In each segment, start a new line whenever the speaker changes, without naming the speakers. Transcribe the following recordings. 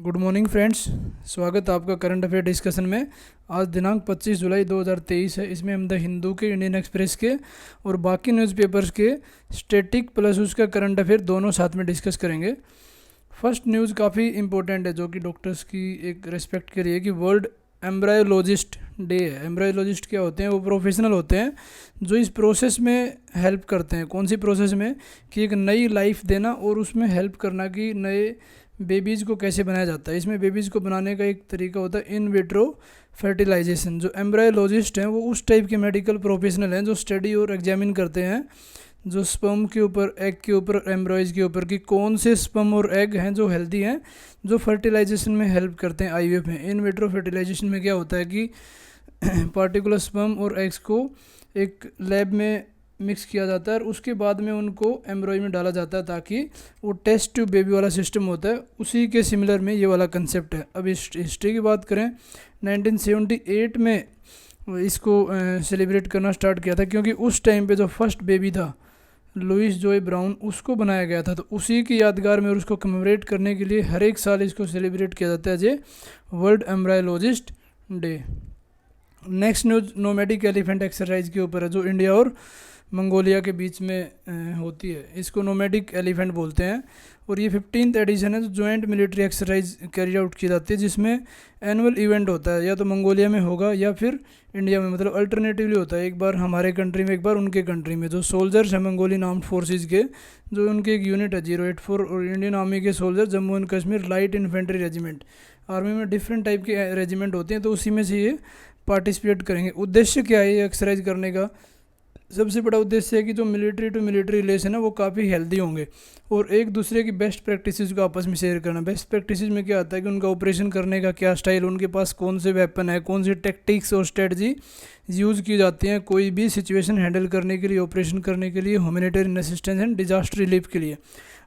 Good morning friends, स्वागत है आपका करंट अफेयर डिस्कशन में। आज दिनांक 25 जुलाई 2023 है। इसमें हम द हिंदू के, इंडियन एक्सप्रेस के और बाकी न्यूज़पेपर्स के स्टैटिक प्लस उसका करंट अफेयर दोनों साथ में डिस्कस करेंगे। फर्स्ट न्यूज़ काफ़ी इंपॉर्टेंट है जो कि डॉक्टर्स की एक रिस्पेक्ट के लिए कि वर्ल्ड एम्ब्रायोलॉजिस्ट डे है। एम्ब्रायोलॉजिस्ट क्या होते हैं? वो प्रोफेशनल होते हैं जो इस प्रोसेस में हेल्प करते हैं। कौन सी प्रोसेस में? कि एक नई लाइफ देना और उसमें हेल्प करना कि नए बेबीज़ को कैसे बनाया जाता है। इसमें बेबीज़ को बनाने का एक तरीका होता है इन विट्रो फर्टिलाइजेशन। जो एम्ब्रायोलॉजिस्ट हैं वो उस टाइप के मेडिकल प्रोफेशनल हैं जो स्टडी और एग्जामिन करते हैं जो स्पर्म के ऊपर, एग के ऊपर, एम्ब्रॉयज़ के ऊपर कि कौन से स्पर्म और एग हैं जो हेल्दी हैं, जो फर्टिलाइजेशन में हेल्प करते हैं आईवीएफ में। इन विट्रो फर्टिलाइजेशन में क्या होता है कि पार्टिकुलर स्पर्म और एग्स को एक लैब में मिक्स किया जाता है और उसके बाद में उनको एम्ब्रॉय में डाला जाता है ताकि वो टेस्ट ट्यूब बेबी वाला सिस्टम होता है, उसी के सिमिलर में ये वाला कंसेप्ट है। अब हिस्ट्री की बात करें, 1978 में इसको सेलिब्रेट करना स्टार्ट किया था क्योंकि उस टाइम पे जो फर्स्ट बेबी था लुइस जॉय ब्राउन, उसको बनाया गया था। तो उसी की यादगार में और उसको कमेमोरेट करने के लिए हर एक साल इसको सेलिब्रेट किया जाता है जे world embryologist day. Next news nomadic elephant exercise के ऊपर है जो इंडिया और मंगोलिया के बीच में होती है। इसको नोमैडिक एलिफेंट बोलते हैं और ये 15th एडिशन है जो joint military exercise carry out की जाती है जिसमें एनुअल इवेंट होता है, या तो मंगोलिया में होगा या फिर इंडिया में, मतलब अल्टरनेटिवली होता है, एक बार हमारे कंट्री में एक बार उनके कंट्री में। जो सोल्जर्स हैं मंगोलियन आर्म्ड फोर्सेज के, जो उनके एक यूनिट है 084, और इंडियन आर्मी के soldier Jammu and Kashmir light infantry regiment, army में डिफरेंट टाइप के रेजिमेंट होते हैं तो उसी में से ये पार्टिसिपेट करेंगे। उद्देश्य क्या है ये एक्सरसाइज करने का? सबसे बड़ा उद्देश्य है कि जो मिलिट्री टू मिलिट्री रिलेशन है वो काफ़ी हेल्दी होंगे और एक दूसरे की बेस्ट प्रैक्टिसेस को आपस में शेयर करना। बेस्ट प्रैक्टिसेस में क्या आता है कि उनका ऑपरेशन करने का क्या स्टाइल, उनके पास कौन से वेपन है, कौन सी टेक्टिक्स और स्ट्रेटजी यूज़ की जाती हैं कोई भी सिचुएशन हैंडल करने के लिए, ऑपरेशन करने के लिए, humanitarian assistance and disaster relief के लिए।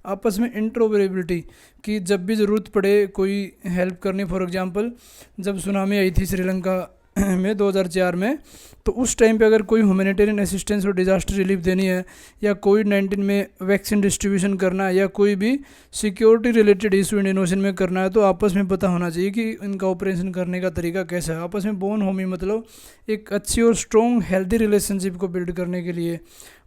आपस में इंटरऑपरेबिलिटी कि जब भी ज़रूरत पड़े कोई हेल्प करनी, फॉर एग्जांपल जब सुनामी आई थी श्रीलंका में 2004 में, तो उस टाइम पे अगर कोई ह्यूमैनिटेरियन असिस्टेंस और डिजास्टर रिलीफ देनी है या कोविड-19 में वैक्सीन डिस्ट्रीब्यूशन करना है या कोई भी security related issue Indian ocean में करना है तो आपस में पता होना चाहिए कि इनका ऑपरेशन करने का तरीका कैसा है। आपस में बोन होमी मतलब एक अच्छी और स्ट्रॉन्ग हेल्दी रिलेशनशिप को बिल्ड करने के लिए,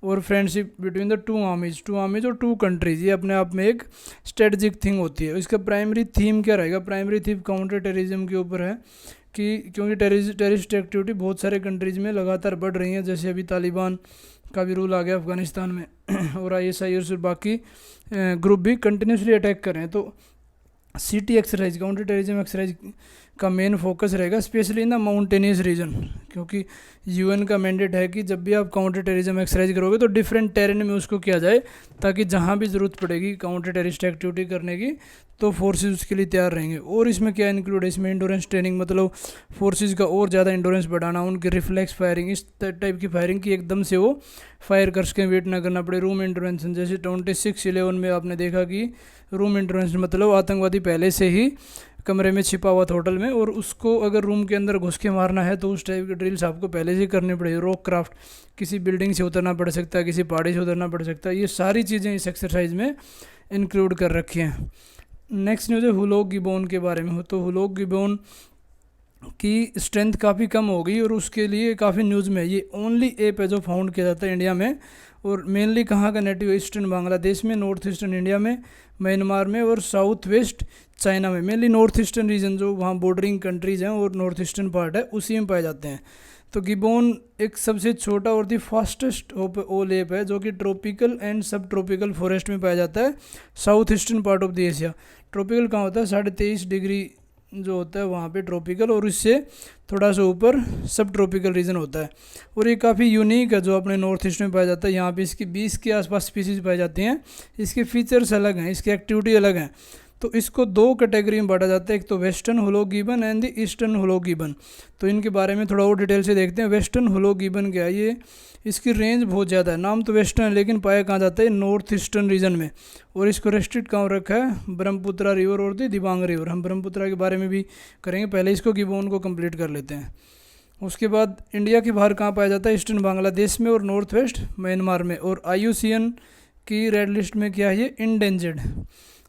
और फ्रेंडशिप बिटवीन द टू आर्मीज और टू कंट्रीज, ये अपने आप में एक स्ट्रेटजिक थिंग होती है। इसका प्राइमरी थीम क्या रहेगा? प्राइमरी थीम काउंटर टेररिज्म के ऊपर है कि क्योंकि टेररिस्ट एक्टिविटी बहुत सारे कंट्रीज़ में लगातार बढ़ रही हैं, जैसे अभी तालिबान का भी रूल आ गया अफ़गानिस्तान में और ISI और बाकी ग्रुप भी कंटिन्यूसली अटैक कर रहे हैं। तो CT exercise, counter terrorism exercise का मेन फोकस रहेगा specially in the mountainous region, क्योंकि UN का मैंडेट है कि जब भी आप काउंटर टेररिज्म एक्सरसाइज करोगे तो डिफरेंट टेरेन में उसको किया जाए ताकि जहाँ भी ज़रूरत पड़ेगी काउंटर टेररिस्ट एक्टिविटी करने की तो फोर्सेस उसके लिए तैयार रहेंगे। और इसमें क्या इंक्लूड है? इसमें इंडोरेंस ट्रेनिंग, मतलब फोर्सेस का और ज़्यादा इंडोरेंस बढ़ाना, उनकी रिफ्लेक्स फायरिंग, इस टाइप की फायरिंग की एकदम से वो फायर कर सकें, वेट ना करना पड़े। रूम इंटरवेंशन, जैसे 26/11 में आपने देखा कि रूम इंटरवेंशन मतलब आतंकवादी पहले से ही कमरे में छिपा हुआ था होटल में और उसको अगर रूम के अंदर घुस के मारना है तो उस टाइप की ड्रिल्स आपको पहले से करनी पड़ेगी। रॉक क्राफ्ट, किसी बिल्डिंग से उतरना पड़ सकता है, किसी पहाड़ी से उतरना पड़ सकता है, ये सारी चीज़ें इस एक्सरसाइज में इंक्लूड कर रखी हैं। नेक्स्ट न्यूज़ है हुलॉक गिबॉन के बारे में। तो हुलॉक गिबॉन की स्ट्रेंथ काफ़ी कम हो गई और उसके लिए काफ़ी न्यूज़ में ये ओनली ऐप है जो फाउंड किया जाता है इंडिया में, और मेनली कहाँ का नेटिव? ईस्टर्न बांग्लादेश में, नॉर्थ ईस्टर्न इंडिया में, म्यांमार में और साउथ वेस्ट चाइना में। मेनली नॉर्थ ईस्टर्न रीजन जो वहाँ बॉर्डरिंग कंट्रीज़ हैं और नॉर्थ ईस्टर्न पार्ट है उसी में पाए जाते हैं। तो गिबॉन एक सबसे छोटा और दी फास्टेस्ट ओल एप है जो कि ट्रॉपिकल एंड सब ट्रॉपिकल फॉरेस्ट में पाया जाता है south eastern part of the Asia. Tropical कहाँ होता है? 23.5 डिग्री जो होता है वहाँ पे ट्रॉपिकल, और इससे थोड़ा सा ऊपर सब ट्रॉपिकल रीजन होता है। और ये काफ़ी यूनिक है जो अपने नॉर्थ ईस्ट में पाया जाता है। यहाँ पे इसकी 20 के आसपास स्पीसीज पाई जाती हैं। इसके फीचर्स अलग हैं, इसकी एक्टिविटी अलग हैं। तो इसको दो कैटेगरी में बांटा जाता है, एक तो western hoolock gibbon and the eastern hoolock gibbon. तो इनके बारे में थोड़ा और डिटेल से देखते हैं। वेस्टर्न हुलॉक गिबन क्या है? ये इसकी रेंज बहुत ज़्यादा है, नाम तो वेस्टर्न है लेकिन पाया कहाँ जाता है? नॉर्थ ईस्टर्न रीजन में। और इसको रेस्ट्रिक्ट कहाँ रखा है? ब्रह्मपुत्रा रिवर और द दिबांग रिवर। हम ब्रह्मपुत्रा के बारे में भी करेंगे, पहले इसको गिबॉन को कंप्लीट कर लेते हैं। उसके बाद इंडिया के बाहर कहाँ पाया जाता है? ईस्टर्न बांग्लादेश में और नॉर्थ वेस्ट म्यांमार में। और IUCN की रेड लिस्ट में क्या है? ये इंडेंजर्ड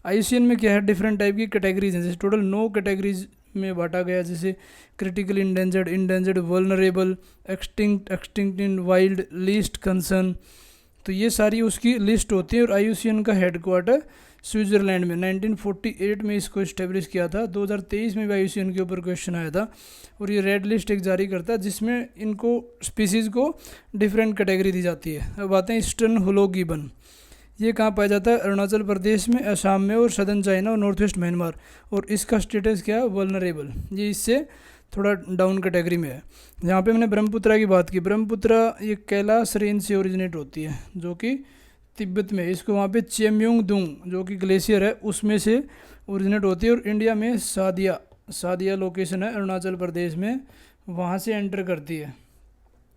IUCN में क्या है, डिफरेंट टाइप की कैटेगरीज हैं, जैसे टोटल 9 कैटेगरीज में बांटा गया, जैसे critical endangered, endangered vulnerable, extinct इन वाइल्ड, लीस्ट कंसर्न। तो ये सारी उसकी लिस्ट होती है। और IUCN का हेडक्वार्टर स्विट्ज़रलैंड में 1948 में इसको इस्टेब्लिश किया था। 2023 में भी IUCN के ऊपर क्वेश्चन आया था। और ये रेड लिस्ट एक जारी करता है जिसमें इनको स्पीसीज़ को डिफरेंट कैटेगरी दी जाती है। अब आते हैं ईस्टर्न होलो गिबन। ये कहाँ पाया जाता है, अरुणाचल प्रदेश में, असम में और सदर्न चाइना और नॉर्थ वेस्ट म्यांमार। और इसका स्टेटस क्या है, वल्नरेबल। ये इससे थोड़ा डाउन कैटेगरी में है। यहाँ पे मैंने ब्रह्मपुत्रा की बात की, ब्रह्मपुत्रा ये कैलाश रेंज से ओरिजिनेट होती है जो कि तिब्बत में। इसको वहाँ पे चेम्योंग दुंग जो कि ग्लेशियर है उसमें से ओरिजिनेट होती है। और इंडिया में सादिया लोकेशन है अरुणाचल प्रदेश में, वहाँ से एंटर करती है।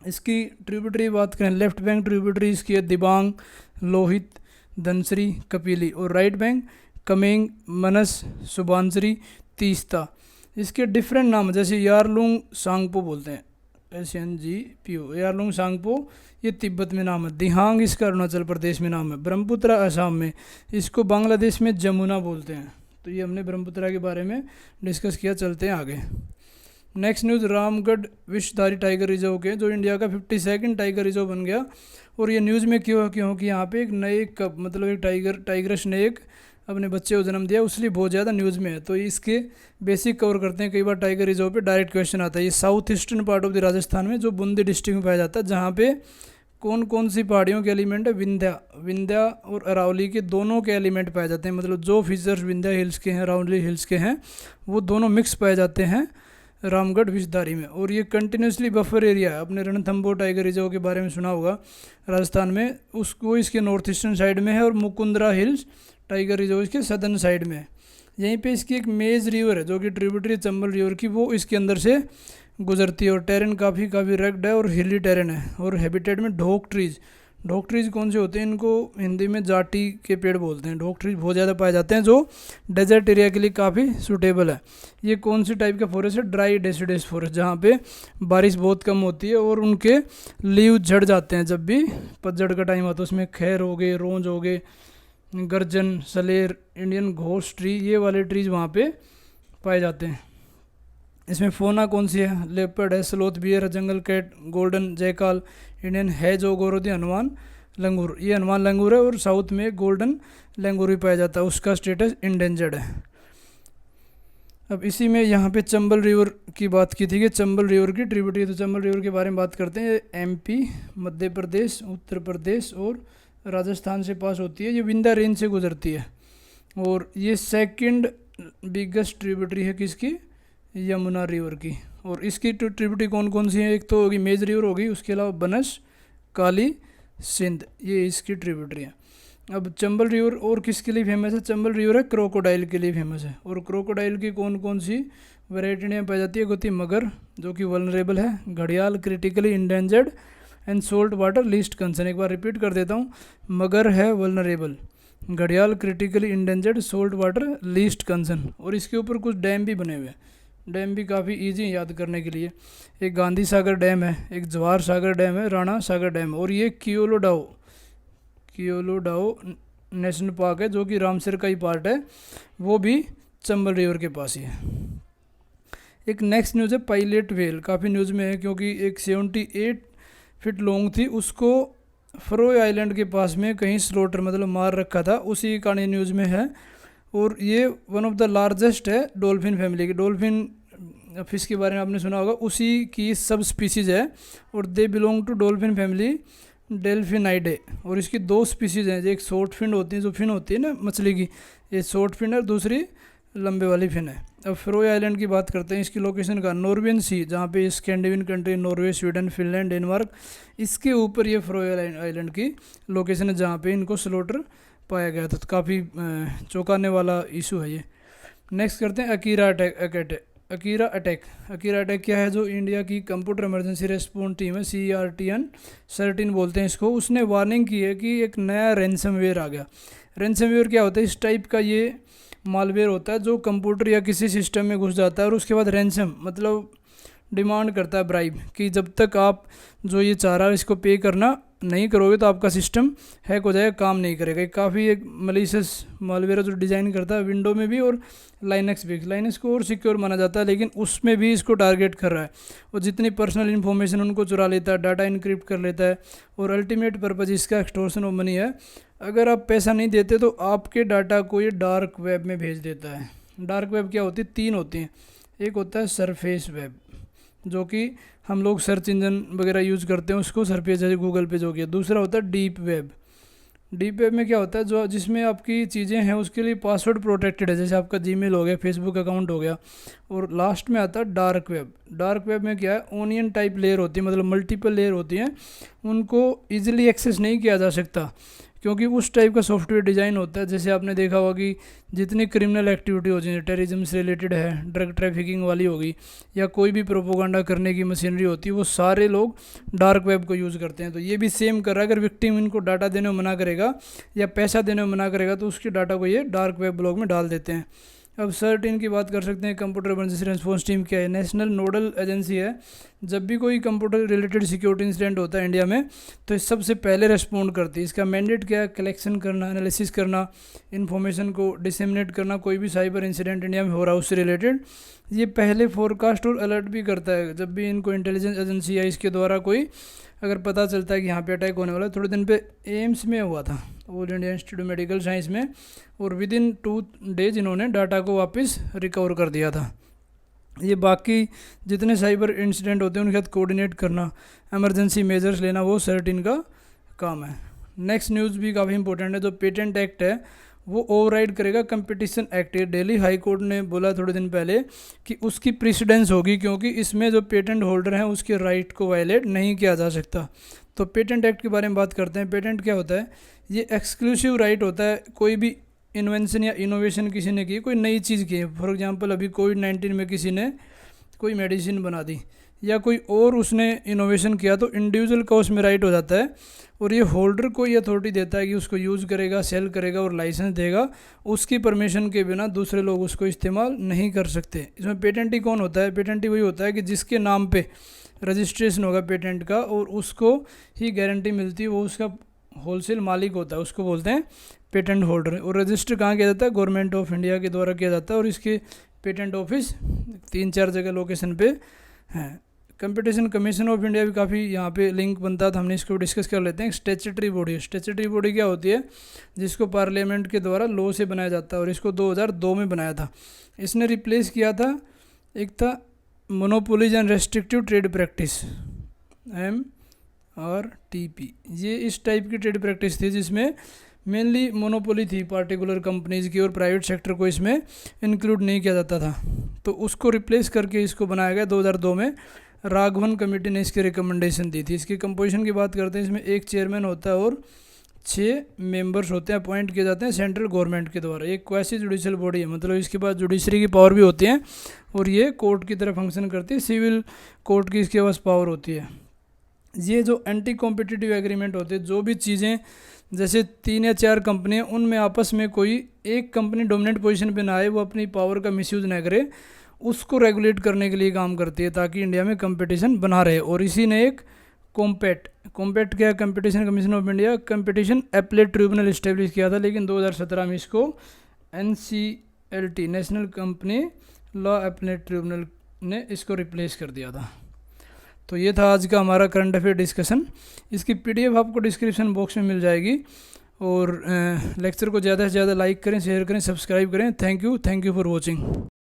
इसकी ट्रिब्यूटरी बात करें, लेफ्ट बैंक ट्रिब्यूटरी इसकी है दिबांग, लोहित, धनसरी, कपिली। और राइट बैंक कमेंग, मनस, सुबानसरी, तीस्ता। इसके डिफरेंट नाम जैसे यारलुंग सांगपो बोलते हैं, SNGPO, यारलुंग सांगपो ये तिब्बत में नाम है। दिहांग इसका अरुणाचल प्रदेश में नाम है। ब्रह्मपुत्रा असम में, इसको बांग्लादेश में जमुना बोलते हैं। तो ये हमने ब्रह्मपुत्रा के बारे में डिस्कस किया। चलते हैं आगे। Next news, Ramgarh Vishdhari tiger reserve के, जो इंडिया का 52nd टाइगर रिजर्व बन गया। और ये न्यूज़ में क्यों कि यहाँ पे एक नए कप मतलब एक टाइग्रस ने एक अपने बच्चे को जन्म दिया, उसलिए बहुत ज़्यादा न्यूज़ में है। तो इसके बेसिक कवर करते हैं। कई बार टाइगर रिजर्व पे डायरेक्ट क्वेश्चन आता है। ये south eastern part of the Rajasthan में, जो बूंदी डिस्ट्रिक्ट में पाया जाता है, जहाँ पे कौन कौन सी पहाड़ियों के एलिमेंट है, विंध्या और अरावली के दोनों के एलिमेंट पाए जाते हैं। मतलब जो फीचर्स विंध्या हिल्स के हैं, अरावली हिल्स के हैं, वो दोनों मिक्स पाए जाते हैं रामगढ़ विषधारी में। और ये कंटिन्यूसली बफर एरिया है। अपने रणथंभौर टाइगर रिजर्व के बारे में सुना होगा राजस्थान में, उसको इसके नॉर्थ ईस्टर्न साइड में है। और मुकुंदरा हिल्स टाइगर रिजर्व इसके सदर्न साइड में है। यहीं पे इसकी एक मेज रिवर है जो कि ट्रिब्यूटरी चंबल रिवर की, वो इसके अंदर से गुजरती है। और टेरेन काफ़ी रग्ड है और हिली टेरेन है। और हैबिटेट में ढोक ट्रीज कौन से होते हैं, इनको हिंदी में जाटी के पेड़ बोलते हैं। ढोक ट्रीज बहुत ज़्यादा पाए जाते हैं जो डेजर्ट एरिया के लिए काफ़ी सूटेबल है। ये कौन सी टाइप का फॉरेस्ट है, ड्राई डेसिडस फॉरेस्ट, जहाँ पे बारिश बहुत कम होती है और उनके लीव झड़ जाते हैं जब भी पतझड़ का टाइम आता है। उसमें खैर हो गए, रोंज हो गए, गर्जन, सलेर, इंडियन घोस्ट ट्री, ये वाले ट्रीज वहाँ पे पाए जाते हैं। इसमें फोना कौन सी है, लेपर्ड है, स्लोथ बियर है, जंगल कैट, गोल्डन जयकाल, इंडियन है जो गोरोदी, हनुमान लंगूर, ये हनुमान लंगूर है। और साउथ में गोल्डन लंगूर भी पाया जाता है, उसका स्टेटस इंडेंजर्ड है। अब इसी में यहाँ पे चंबल रिवर की बात की थी कि चंबल रिवर की ट्रिब्यूटरी, तो चंबल रिवर के बारे में बात करते हैं। MP, मध्य प्रदेश, उत्तर प्रदेश और राजस्थान से पास होती है। ये विंध्या रेंज से गुजरती है। और ये सेकंड बिगेस्ट ट्रिब्यूटरी है किसकी, यमुना रिवर की। और इसकी ट्रिब्यूटरी कौन कौन सी है, एक तो होगी मेज रिवर होगी, उसके अलावा बनस, काली, सिंध, ये इसकी ट्रिब्यूटरी है। अब चंबल रिवर और किसके लिए फेमस है, चंबल रिवर है क्रोकोडाइल के लिए फेमस है। और क्रोकोडाइल की कौन कौन सी वैरायटी में पाई जाती है, होती है मगर जो कि वल्नरेबल है, घड़ियाल critically endangered and salt water least concern. एक बार रिपीट कर देता हूँ, मगर है वल्नरेबल, घड़ियाल critically endangered, salt water least concern. और इसके ऊपर कुछ डैम भी बने हुए हैं, डैम भी काफ़ी इजी याद करने के लिए। एक गांधी सागर डैम है, एक जवाहर सागर डैम है, राणा सागर डैम। और ये कियोलोडाओ नेशनल पार्क है जो कि रामसर का ही पार्ट है, वो भी चंबल रिवर के पास ही है। एक नेक्स्ट न्यूज़ है पायलट व्हेल, काफ़ी न्यूज़ में है क्योंकि एक 78 फीट लॉन्ग थी, उसको फरोए आइलैंड के पास में कहीं स्लोटर मतलब मार रखा था, उसी का न्यूज़ में है। और ये वन ऑफ द लार्जेस्ट है डॉल्फिन फैमिली की। डॉल्फिन फिश के बारे में आपने सुना होगा, उसी की सब स्पीसीज़ है। और they belong to dolphin family delphinidae. और इसकी 2 स्पीसीज़ हैं, एक शॉर्ट फिन होती है, जो फिन होती है ना मछली की, ये शॉर्ट फिन है, और दूसरी लंबे वाली फिन है। अब फरोए आइलैंड की बात करते हैं। इसकी लोकेशन का नॉर्वेन सी, जहाँ पे Scandinavian country Norway, Sweden, Finland, Denmark, इसके ऊपर ये फरोए आइलैंड की लोकेशन है जहाँ पे इनको स्लोटर पाया गया था। तो काफ़ी चौंकाने वाला इशू है ये। नेक्स्ट करते हैं अकीरा अटैक क्या है, जो इंडिया की कंप्यूटर इमरजेंसी रेस्पॉन्स टीम है, CERTIN बोलते हैं इसको, उसने वार्निंग की है कि एक नया रैंसमवेयर आ गया। रैंसमवेयर क्या होता है, इस टाइप का ये मालवेयर होता है जो कंप्यूटर या किसी सिस्टम में घुस जाता है और उसके बाद रैंसम मतलब डिमांड करता है ब्राइब, कि जब तक आप जो ये चाह रहा है इसको पे करना नहीं करोगे तो आपका सिस्टम हैक हो जाएगा, काम नहीं करेगा। काफ़ी एक मलिशियस मालवेयर जो डिज़ाइन करता है विंडो में भी और लाइनक्स भी। लाइनक्स को और सिक्योर माना जाता है, लेकिन उसमें भी इसको टारगेट कर रहा है और जितनी पर्सनल इन्फॉर्मेशन उनको चुरा लेता है, डाटा इनक्रिप्ट कर लेता है। और अल्टीमेट पर्पज़ इसका एक्सटॉर्शन ऑफ मनी है। अगर आप पैसा नहीं देते तो आपके डाटा को ये डार्क वेब में भेज देता है। डार्क वेब क्या होती है? 3 होती हैं। एक होता है सरफेस वेब, जो कि हम लोग सर्च इंजन वगैरह यूज़ करते हैं उसको, सरफेस जैसे गूगल पे जो किया। दूसरा होता है डीप वेब। डीप वेब में क्या होता है, जो जिसमें आपकी चीज़ें हैं उसके लिए पासवर्ड प्रोटेक्टेड है, जैसे आपका जीमेल हो गया, फेसबुक अकाउंट हो गया। और लास्ट में आता है डार्क वेब। डार्क वेब में क्या है, ओनियन टाइप लेयर होती है, मतलब मल्टीपल लेयर होती हैं, उनको ईजिली एक्सेस नहीं किया जा सकता क्योंकि उस टाइप का सॉफ्टवेयर डिज़ाइन होता है। जैसे आपने देखा होगा कि जितनी क्रिमिनल एक्टिविटी होती है, टेररिज्म से रिलेटेड है, ड्रग ट्रैफिकिंग वाली होगी, या कोई भी प्रोपोगंडा करने की मशीनरी होती है, वो सारे लोग डार्क वेब को यूज़ करते हैं। तो ये भी सेम कर रहा है। अगर विक्टिम इनको डाटा देने में मना करेगा या पैसा देने में मना करेगा तो उसके डाटा को ये डार्क वेब ब्लॉग में डाल देते हैं। अब CERT-इन की बात कर सकते हैं। कंप्यूटर इमरजेंसी रिस्पॉन्स टीम क्या है? नेशनल नोडल एजेंसी है। जब भी कोई कंप्यूटर रिलेटेड सिक्योरिटी इंसिडेंट होता है इंडिया में तो इस सबसे पहले रिस्पॉन्ड करती है। इसका मैंडेट क्या है? कलेक्शन करना, एनालिसिस करना, इन्फॉर्मेशन को डिसेमिनेट करना, कोई भी साइबर इंसिडेंट इंडिया में हो रहा है उससे रिलेटेड। ये पहले फोरकास्ट और अलर्ट भी करता है जब भी इनको इंटेलिजेंस एजेंसी या इसके द्वारा कोई अगर पता चलता है कि यहाँ पे अटैक होने वाला है। थोड़े दिन पे एम्स में हुआ था, all India institute medical science में, और विदिन 2 डेज इन्होंने डाटा को वापस रिकवर कर दिया था। ये बाकी जितने साइबर इंसिडेंट होते हैं उनके साथ कोऑर्डिनेट करना, इमरजेंसी मेजर्स लेना, वो CERT-इन का काम है। नेक्स्ट न्यूज़ भी काफ़ी इंपॉर्टेंट है। जो पेटेंट एक्ट है वो ओवरराइड करेगा competition act. Delhi high court ने बोला थोड़े दिन पहले कि उसकी प्रेसिडेंस होगी, क्योंकि इसमें जो पेटेंट होल्डर हैं उसके राइट को वायलेट नहीं किया जा सकता। तो पेटेंट एक्ट के बारे में बात करते हैं। पेटेंट क्या होता है? ये एक्सक्लूसिव राइट होता है। कोई भी इन्वेंशन या इनोवेशन किसी ने की, कोई नई चीज़ की है, फॉर एग्जांपल अभी कोविड-19 में किसी ने कोई मेडिसिन बना दी या कोई और उसने इनोवेशन किया, तो इंडिविजुअल का उसमें राइट हो जाता है और ये होल्डर को ये अथॉरिटी देता है कि उसको यूज़ करेगा, सेल करेगा और लाइसेंस देगा। उसकी परमिशन के बिना दूसरे लोग उसको इस्तेमाल नहीं कर सकते। इसमें पेटेंटी कौन होता है? पेटेंटी वही होता है कि जिसके नाम पे रजिस्ट्रेशन होगा पेटेंट का और उसको ही गारंटी मिलती है, वो उसका होलसेल मालिक होता है, उसको बोलते हैं पेटेंट होल्डर। और रजिस्टर कहाँ किया जाता है? गवर्नमेंट ऑफ इंडिया के द्वारा किया जाता है और इसके पेटेंट ऑफिस 3-4 जगह लोकेशन पे हैं। कंपटीशन कमीशन ऑफ इंडिया भी काफ़ी यहाँ पे लिंक बनता था, हमने इसको डिस्कस कर लेते हैं। Statutory body. स्टैट्यूटरी बॉडी क्या होती है? जिसको पार्लियामेंट के द्वारा लॉ से बनाया जाता है और इसको 2002 में बनाया था। इसने रिप्लेस किया था, एक था monopolies and restrictive trade practice, MRTP। ये इस टाइप की ट्रेड प्रैक्टिस थी जिसमें मेनली मोनोपोली थी पार्टिकुलर कंपनीज़ की और प्राइवेट सेक्टर को इसमें इंक्लूड नहीं किया जाता था। तो उसको रिप्लेस करके इसको बनाया गया 2002 में। राघवन कमेटी ने इसकी रिकमेंडेशन दी थी। इसकी कंपोजिशन की बात करते हैं। इसमें एक चेयरमैन होता है और 6 मेंबर्स होते हैं, अपॉइंट किए जाते हैं सेंट्रल गवर्नमेंट के द्वारा। एक क्वासी जुडिशियल बॉडी है, मतलब इसके पास जुडिशरी की पावर भी होती है और ये कोर्ट की तरह फंक्शन करती है। सिविल कोर्ट की इसके पास पावर होती है। ये जो एंटी कॉम्पिटिटिव एग्रीमेंट होते हैं, जो भी चीज़ें जैसे 3 या 4 कंपनी हैं उनमें आपस में कोई एक कंपनी डोमिनेंट पोजीशन पे ना आए, वो अपनी पावर का मिसयूज़ ना करे, उसको रेगुलेट करने के लिए काम करती है ताकि इंडिया में कंपटीशन बना रहे। और इसी ने एक कॉम्पेट क्या है? Competition commission of India competition appellate tribunal establish किया था, लेकिन 2017 में इसको NCLT national company law appellate tribunal ने इसको रिप्लेस कर दिया था। तो ये था आज का हमारा करंट अफेयर डिस्कशन। इसकी PDF आपको डिस्क्रिप्शन बॉक्स में मिल जाएगी। और लेक्चर को ज़्यादा से ज़्यादा लाइक करें, शेयर करें, सब्सक्राइब करें। Thank you for watching.